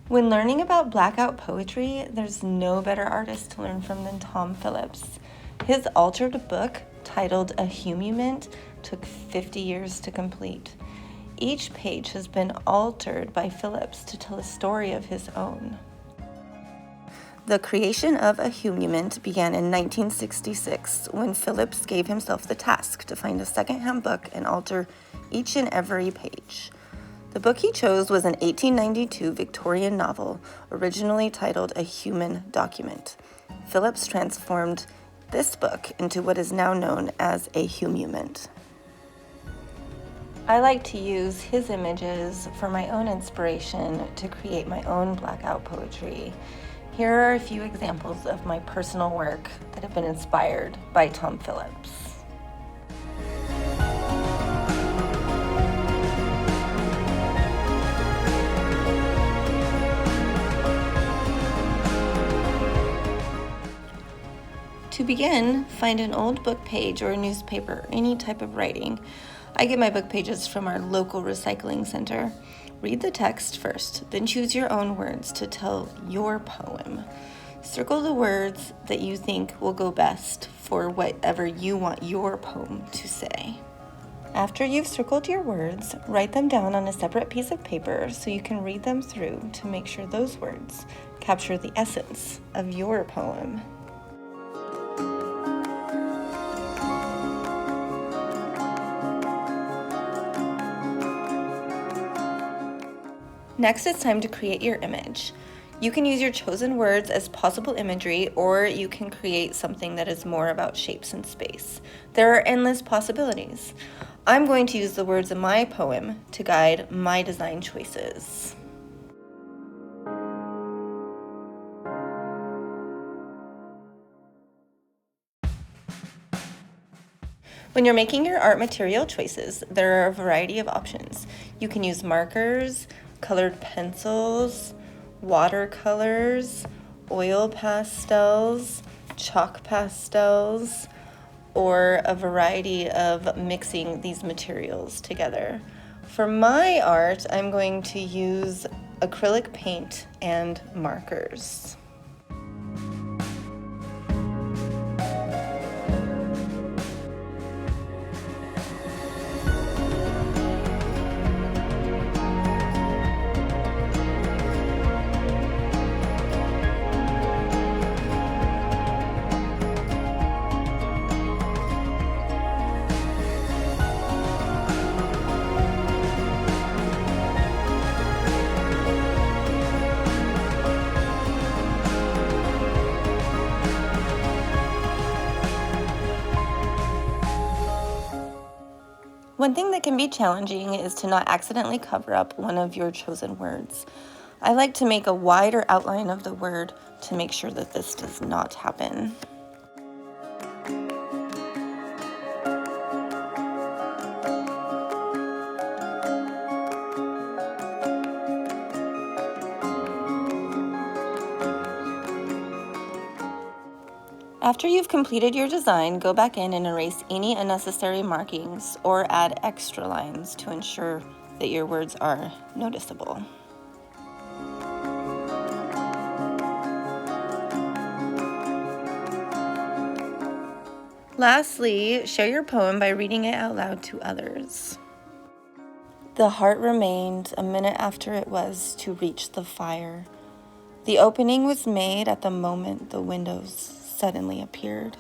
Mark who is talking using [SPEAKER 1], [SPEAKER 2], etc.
[SPEAKER 1] When learning about Blackout Poetry, there's no better artist to learn from than Tom Phillips. His altered book, titled A Humument, took 50 years to complete. Each page has been altered by Phillips to tell a story of his own. The creation of A Humument began in 1966 when Phillips gave himself the task to find a secondhand book and alter each and every page. The book he chose was an 1892 Victorian novel, originally titled A Human Document. Phillips transformed this book into what is now known as a humument. I like to use his images for my own inspiration to create my own blackout poetry. Here are a few examples of my personal work that have been inspired by Tom Phillips. To begin, find an old book page or a newspaper, any type of writing. I get my book pages from our local recycling center. Read the text first, then choose your own words to tell your poem. Circle the words that you think will go best for whatever you want your poem to say. After you've circled your words, write them down on a separate piece of paper so you can read them through to make sure those words capture the essence of your poem. Next, it's time to create your image. You can use your chosen words as possible imagery, or you can create something that is more about shapes and space. There are endless possibilities. I'm going to use the words in my poem to guide my design choices. When you're making your art material choices, there are a variety of options. You can use markers, colored pencils, watercolors, oil pastels, chalk pastels, or a variety of mixing these materials together. For my art, I'm going to use acrylic paint and markers. One thing that can be challenging is to not accidentally cover up one of your chosen words. I like to make a wider outline of the word to make sure that this does not happen. After you've completed your design, go back in and erase any unnecessary markings or add extra lines to ensure that your words are noticeable. Lastly, share your poem by reading it out loud to others. The heart remained a minute after it was to reach the fire. The opening was made at the moment the windows suddenly appeared.